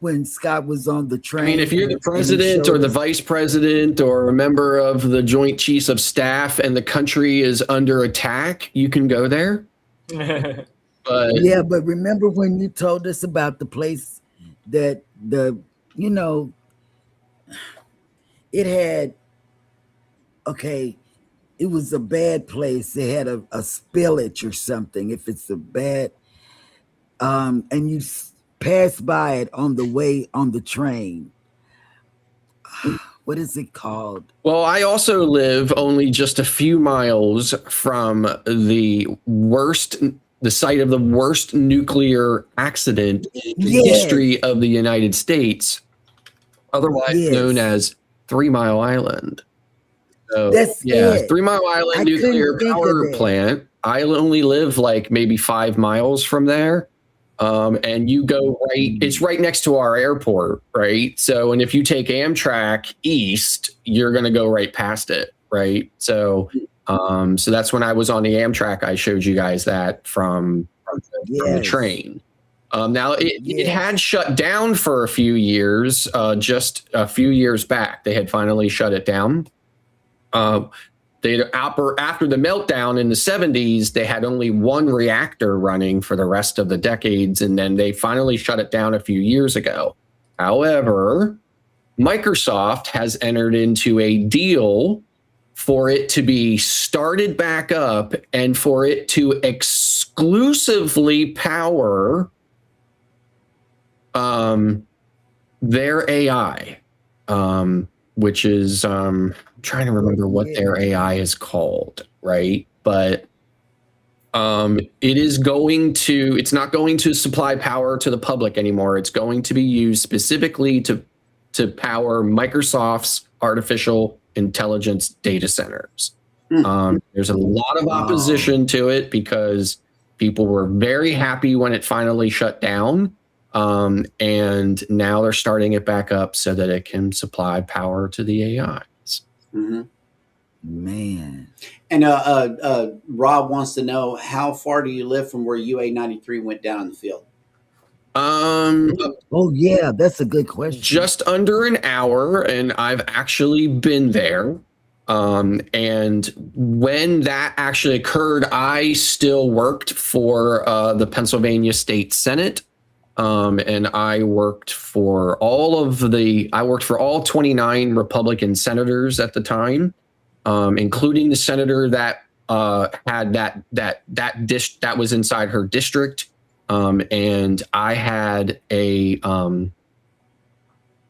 when Scott was on the train? I mean, if you're the president or the vice president or a member of the Joint Chiefs of Staff and the country is under attack, you can go there. But yeah, but remember when you told us about the place that it had, okay, it was a bad place. They had a spillage or something. If it's a bad, and you pass by it on the way on the train. What is it called? Well, I also live only just a few miles from the site of the worst nuclear accident in the history of the United States, otherwise known as 3 Mile Island. So, That's it. 3 Mile Island nuclear power plant. I only live like maybe 5 miles from there. And you go right, it's right next to our airport, right? So, and if you take Amtrak east, you're going to go right past it, right? So, so that's when I was on the Amtrak, I showed you guys that from the train. Now it had shut down for a few years, just a few years back. They had finally shut it down. After the meltdown in the 70s, they had only one reactor running for the rest of the decades, and then they finally shut it down a few years ago. However, Microsoft has entered into a deal for it to be started back up and for it to exclusively power their AI, which is I'm trying to remember what their AI is called, right? But it's not going to supply power to the public anymore. It's going to be used specifically to power Microsoft's artificial intelligence data centers. There's a lot of opposition to it because people were very happy when it finally shut down. And now they're starting it back up so that it can supply power to the AIs. Mm-hmm. Man. And Rob wants to know, how far do you live from where UA-93 went down in the field? Oh yeah, that's a good question. Just under an hour, and I've actually been there. And when that actually occurred, I still worked for the Pennsylvania State Senate. And I worked for all 29 Republican senators at the time, including the senator that had that was inside her district. And I had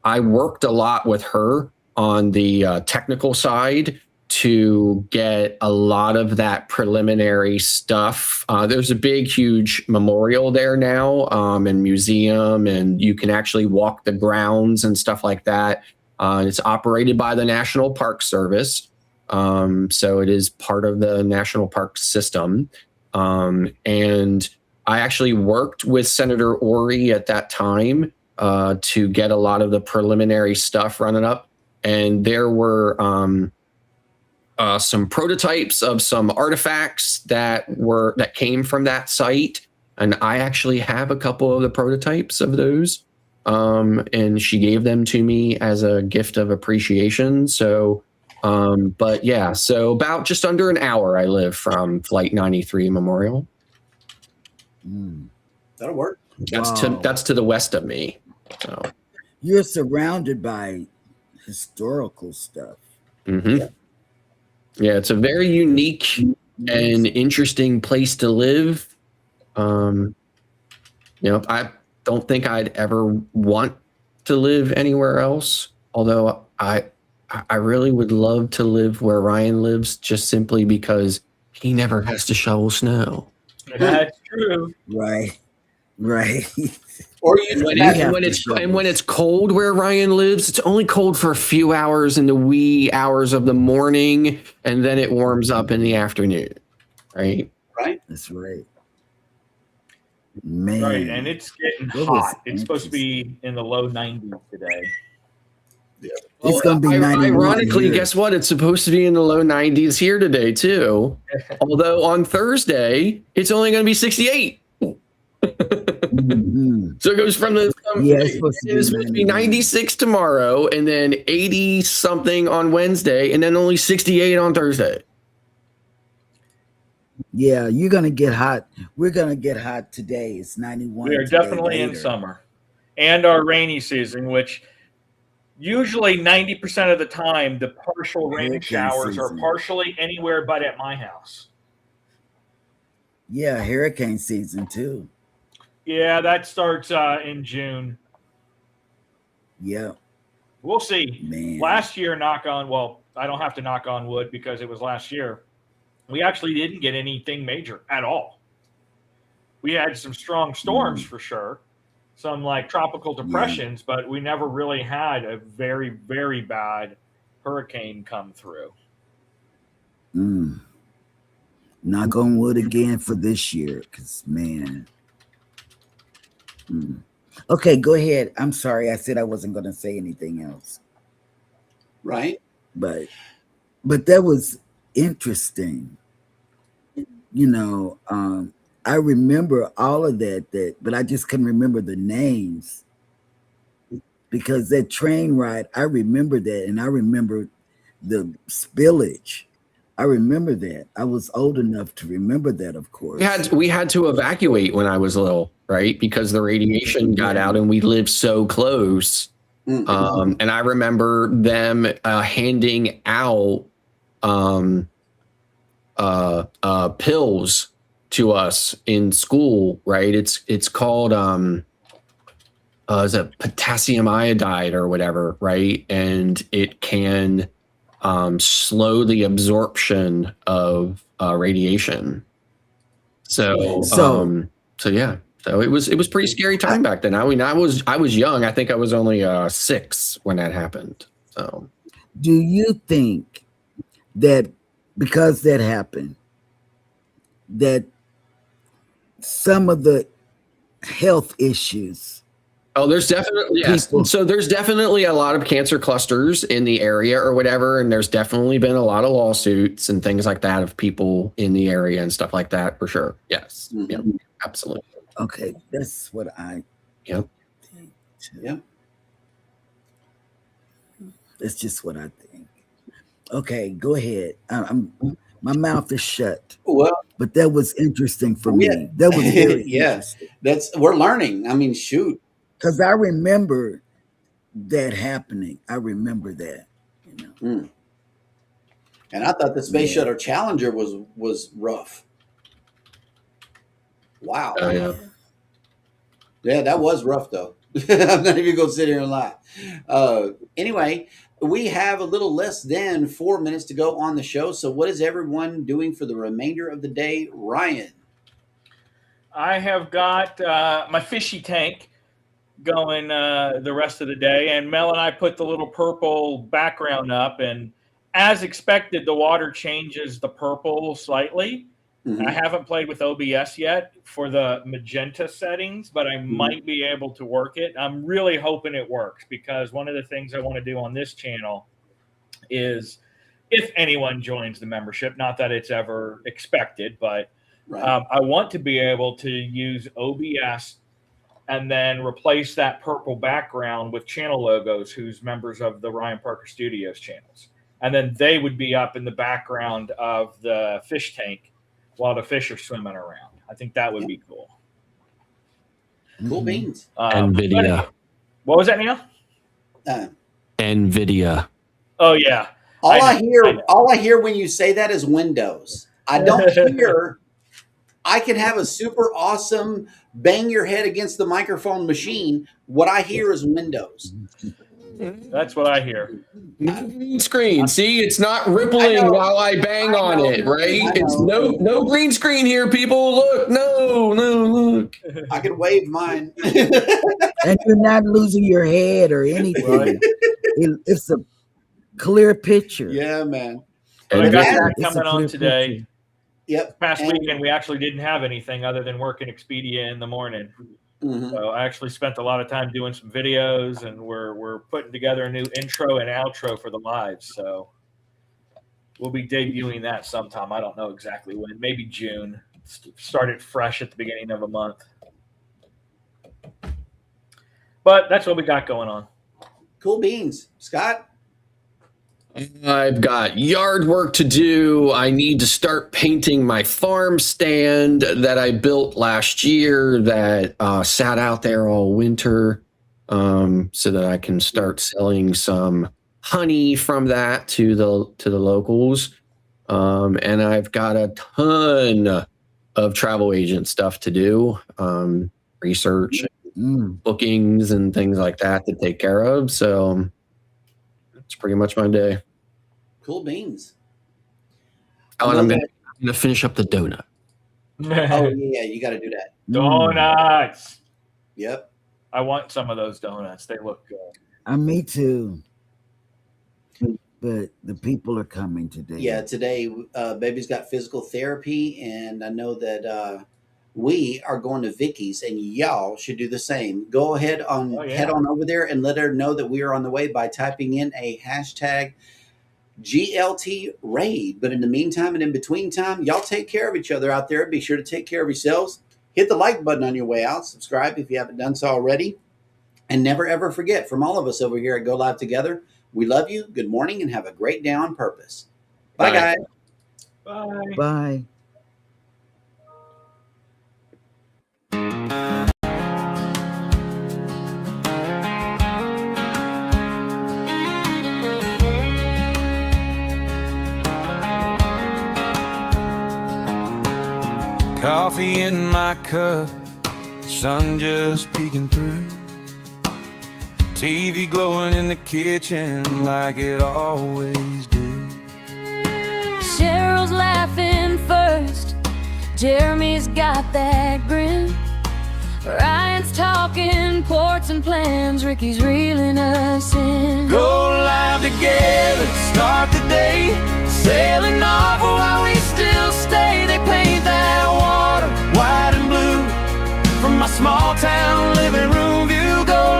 I worked a lot with her on the technical side to get a lot of that preliminary stuff. There's a big, huge memorial there now, and museum, and you can actually walk the grounds and stuff like that. It's operated by the National Park Service. So it is part of the National Park system. And I actually worked with Senator Ori at that time to get a lot of the preliminary stuff running up. And there were some prototypes of some artifacts that came from that site. And I actually have a couple of the prototypes of those. And she gave them to me as a gift of appreciation. So, but yeah, so about just under an hour I live from Flight 93 Memorial. That'll work. That's to the west of me. So you're surrounded by historical stuff. Mm-hmm. Yeah, it's a very unique and interesting place to live. I don't think I'd ever want to live anywhere else. Although I really would love to live where Ryan lives, just simply because he never has to shovel snow. That's true. Right. Or when it's cold where Ryan lives, it's only cold for a few hours in the wee hours of the morning, and then it warms up in the afternoon. Right. That's right. Man. Right, and it's getting hot. It's supposed to be in the low 90s today. Yeah. It's going to be 91. Ironically, guess what? It's supposed to be in the low 90s here today too. Although on Thursday, it's only going to be 68. Mm-hmm. So it goes from it's supposed to be 96 tomorrow, and then 80 something on Wednesday, and then only 68 on Thursday. Yeah, you're gonna get hot. We're gonna get hot today. It's 91. We are definitely in summer and our rainy season, which usually 90% of the time the partial rain showers are partially anywhere but at my house. Yeah, hurricane season too. Yeah, that starts in June. Yeah. We'll see. Man. Last year, I don't have to knock on wood because it was last year. We actually didn't get anything major at all. We had some strong storms for sure, some like tropical depressions, but we never really had a very, very bad hurricane come through. Knock on wood again for this year, because man. Okay, go ahead. I'm sorry. I said I wasn't going to say anything else. Right. But that was interesting. I remember all of that, but I just couldn't remember the names. Because that train ride, I remember that, and I remember the spillage. I remember that. I was old enough to remember that, of course. We had to evacuate when I was little, right? Because the radiation got out and we lived so close. And I remember them handing out pills to us in school, right? It's called is it potassium iodide or whatever, right? And it can slow the absorption of radiation. So yeah. So it was pretty scary time back then. I mean, I was young. I think I was only 6 when that happened. So, do you think that because that happened, that some of the health issues Oh, there's definitely yes. People. So there's definitely a lot of cancer clusters in the area or whatever, and there's definitely been a lot of lawsuits and things like that of people in the area and stuff like that for sure. Yes, yep, absolutely. Okay, that's what I Yep. think. Yep. That's just what I think. Okay, go ahead. My mouth is shut. Well, But that was interesting for me. yeah. That was very Yeah. interesting. We're learning. I mean, shoot. Because I remember that happening. I remember that. You know. Mm. And I thought the Space Yeah. Shuttle Challenger was rough. Wow. Oh, yeah. Yeah, that was rough though. I'm not even gonna sit here and lie. Anyway, we have a little less than 4 minutes to go on the show. So what is everyone doing for the remainder of the day? Ryan. I have got my fishy tank going the rest of the day, and Mel and I put the little purple background up, and as expected, the water changes the purple slightly. Mhm. I haven't played with OBS yet for the magenta settings, but I might be able to work it. I'm really hoping it works, because one of the things I want to do on this channel is, if anyone joins the membership, not that it's ever expected, but Right. I want to be able to use OBS and then replace that purple background with channel logos who's members of the Ryan Parker Studios channels. And then they would be up in the background of the fish tank while the fish are swimming around. I think that would be cool. Cool beans. NVIDIA. What was that, Neil? Uh, NVIDIA. Oh, yeah. all I I hear when you say that is Windows. I don't hear. I can have a super awesome bang your head against the microphone machine. What I hear is Windows. That's what I hear. Green screen. See, it's not I rippling know. while I bang on know. it, right? I It's know. no green screen here, people. Look, no, look. I can wave mine. And you're not losing your head or anything. Right. It's a clear picture. Yeah, man. But I got And- that It's a coming on clear today. picture. Yep. Past And- weekend, we actually didn't have anything other than working Expedia in the morning. Mhm. So I actually spent a lot of time doing some videos, and we're putting together a new intro and outro for the lives. So we'll be debuting that sometime. I don't know exactly when. Maybe June. Start it fresh at the beginning of a month. But that's what we got going on. Cool beans. Scott? I've got yard work to do. I need to start painting my farm stand that I built last year that sat out there all winter, so that I can start selling some honey from that to the locals. And I've got a ton of travel agent stuff to do, research, bookings, and things like that to take care of. So that's pretty much my day. Cool beans. Oh, and I'm gonna finish up the donut. Oh, yeah, you got to do that. Donuts. Yep. I want some of those donuts. They look good. Me too. But the people are coming today. Yeah, today, baby's got physical therapy, and I know that we are going to Vicky's, and y'all should do the same. Go ahead head on over there and let her know that we are on the way by typing in a hashtag GLT raid. But in the meantime and in between time, y'all take care of each other out there. Be sure to take care of yourselves. Hit the like button on your way out. Subscribe if you haven't done so already. And never ever forget, from all of us over here at Go Live Together, we love you. Good morning and have a great day on purpose. Bye, Bye. guys. Bye. Bye. Coffee in my cup, sun just peeking through. TV glowing in the kitchen like it always do. Cheryl's laughing first. Jeremy's got that grin. Ryan's talking ports and plans. Ricky's reeling us in. Go live together, start the day, Sailing off while we still stay. They paint that water white and blue. from my small town living room view. Go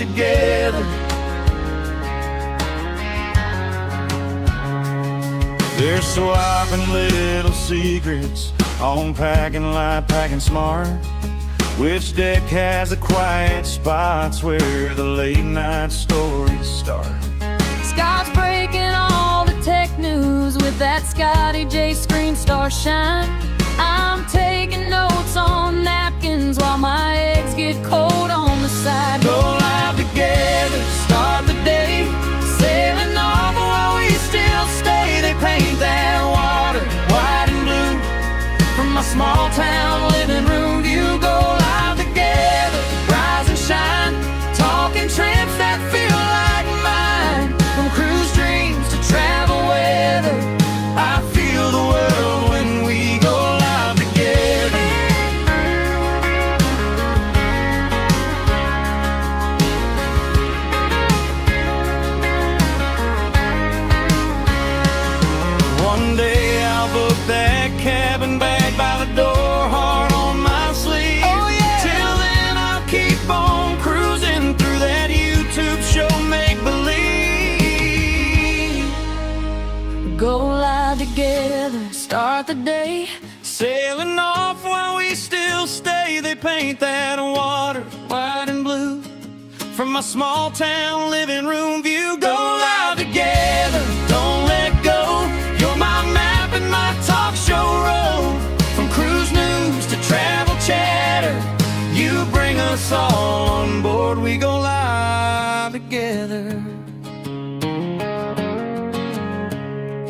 together. They're swapping little secrets on packing light, packing smart. Which deck has the quiet spots where the late night stories start? Scott's breaking all the tech news with that Scotty J screen star shine. I'm taking notes on napkins while my eggs get cold on the side. Go live together, start the day, sailing off while we still stay. They paint that water white and blue from my small town living room view. Go live together, rise and shine, talking trips that feel like mine. From cruise dreams to travel weather, I feel the world when we go live together. One day I'll book that cabin bag by the door, heart on my sleeve. Oh, yeah. Till then I'll keep on cruising through that YouTube show, make believe. Go live together, start the day, Sailing off while we still stay. They paint that water white and blue from my small town living room view. Go live together,